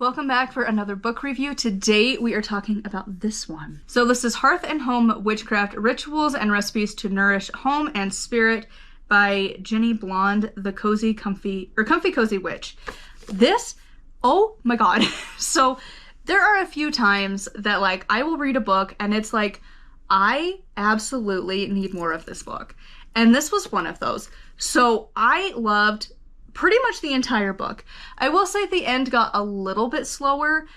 Welcome back for another book review. Today we are talking about this one. So this is Hearth and Home Witchcraft, Rituals and Recipes to Nourish Home and Spirit by Jennie Blonde, the Comfy Cozy Witch. This, oh my god. So there are a few times that like I will read a book and it's like, I absolutely need more of this book. And this was one of those. So I loved pretty much the entire book. I will say the end got a little bit slower,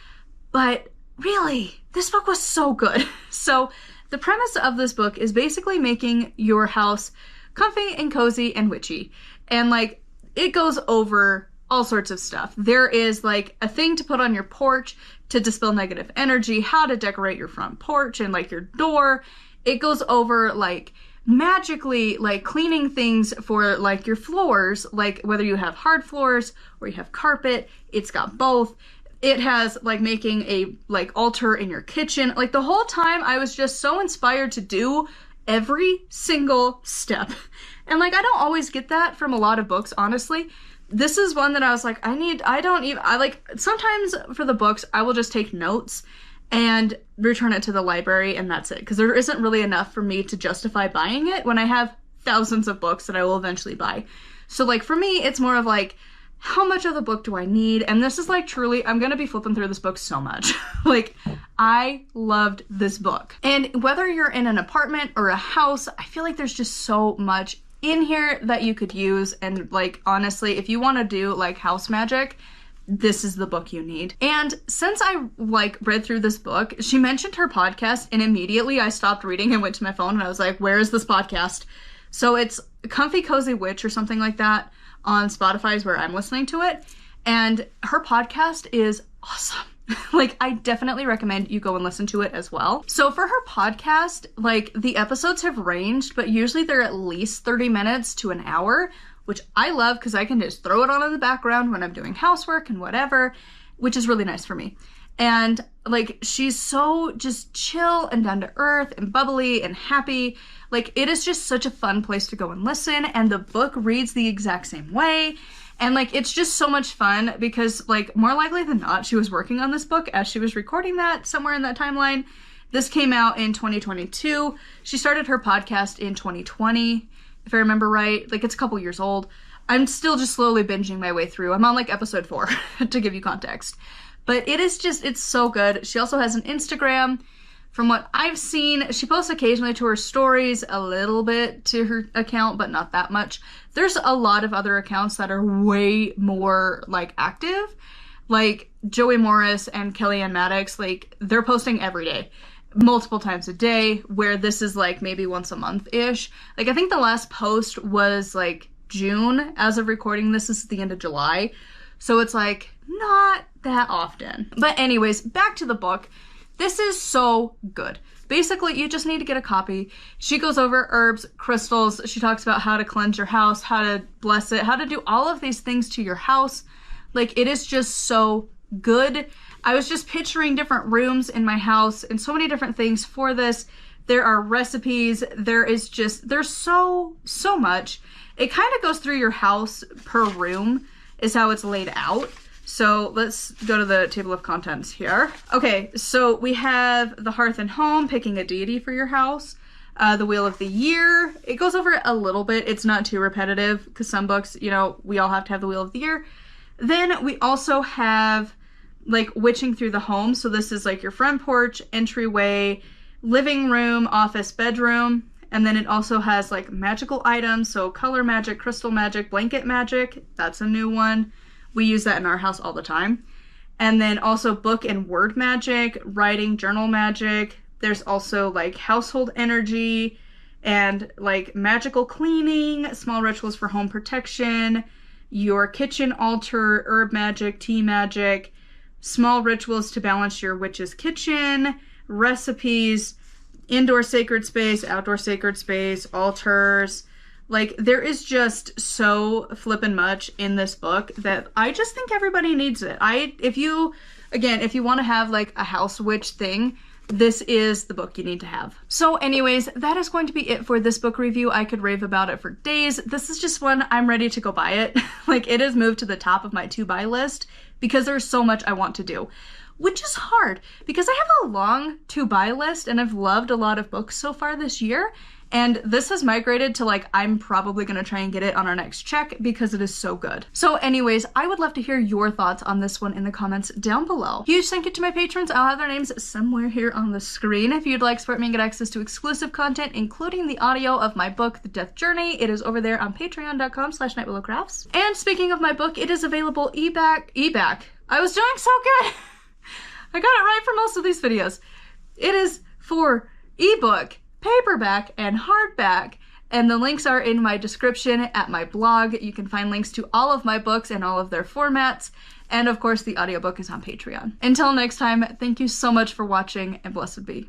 but really, this book was so good. So the premise of this book is basically making your house comfy and cozy and witchy. And like, it goes over all sorts of stuff. There is like a thing to put on your porch to dispel negative energy, how to decorate your front porch and like your door. It goes over like magically like cleaning things for like your floors, like whether you have hard floors or you have carpet. It's got both. It has like making a like altar in your kitchen. Like the whole time I was just so inspired to do every single step. And like I don't always get that from a lot of books, honestly. This is one that I was like, I like sometimes for the books I will just take notes and return it to the library and that's it, because there isn't really enough for me to justify buying it when I have thousands of books that I will eventually buy. So like for me, it's more of like, how much of the book do I need? And this is like truly, I'm gonna be flipping through this book so much. Like I loved this book. And whether you're in an apartment or a house, I feel like there's just so much in here that you could use. And like honestly, if you want to do like house magic, this is the book you need. And since I like read through this book, she mentioned her podcast and immediately I stopped reading and went to my phone and I was like, where is this podcast? So it's Comfy Cozy Witch or something like that on Spotify is where I'm listening to it. And her podcast is awesome. Like I definitely recommend you go and listen to it as well. So for her podcast, like the episodes have ranged, but usually they're at least 30 minutes to an hour, which I love because I can just throw it on in the background when I'm doing housework and whatever, which is really nice for me. And like, she's so just chill and down to earth and bubbly and happy. Like, it is just such a fun place to go and listen. And the book reads the exact same way. And like, it's just so much fun because like, more likely than not, she was working on this book as she was recording that somewhere in that timeline. This came out in 2022. She started her podcast in 2020. If I remember right, like it's a couple years old. I'm still just slowly binging my way through. I'm on like episode 4 to give you context. But it is just, it's so good. She also has an Instagram. From what I've seen, she posts occasionally to her stories, a little bit to her account, but not that much. There's a lot of other accounts that are way more like active. Like Joey Morris and Kellyanne Maddox, like they're posting every day. Multiple times a day, where this is like maybe once a month-ish. Like I think the last post was like June. As of recording this is the end of July. So it's like not that often. But anyways, back to the book. This is so good. Basically, you just need to get a copy. She goes over herbs, crystals. She talks about how to cleanse your house, how to bless it, how to do all of these things to your house. Like it is just so good. I was just picturing different rooms in my house and so many different things for this. There are recipes. There's so much. It kind of goes through your house per room is how it's laid out. So let's go to the table of contents here. Okay, so we have the Hearth and Home, picking a deity for your house. The Wheel of the Year. It goes over it a little bit. It's not too repetitive because some books, you know, we all have to have the Wheel of the Year. Then we also have like witching through the home. So this is like your front porch, entryway, living room, office, bedroom. And then it also has like magical items. So color magic, crystal magic, blanket magic. That's a new one. We use that in our house all the time. And then also book and word magic, writing, journal magic. There's also like household energy and like magical cleaning, small rituals for home protection, your kitchen altar, herb magic, tea magic, small rituals to balance your witch's kitchen, recipes, indoor sacred space, outdoor sacred space, altars. Like, there is just so flippin' much in this book that I just think everybody needs it. If you want to have like a house witch thing, this is the book you need to have. So anyways, that is going to be it for this book review. I could rave about it for days. This is just one I'm ready to go buy it. Like, it has moved to the top of my to buy list because there's so much I want to do. Which is hard because I have a long to-buy list and I've loved a lot of books so far this year. And this has migrated to like, I'm probably gonna try and get it on our next check because it is so good. So anyways, I would love to hear your thoughts on this one in the comments down below. Huge thank you to my patrons. I'll have their names somewhere here on the screen. If you'd like to support me and get access to exclusive content, including the audio of my book, The Death Journey, it is over there on patreon.com/nightwillowcrafts. And speaking of my book, it is available e-back. I was doing so good. I got it right for most of these videos. It is for ebook, paperback, and hardback, and the links are in my description at my blog. You can find links to all of my books and all of their formats, and of course the audiobook is on Patreon. Until next time, thank you so much for watching, and blessed be.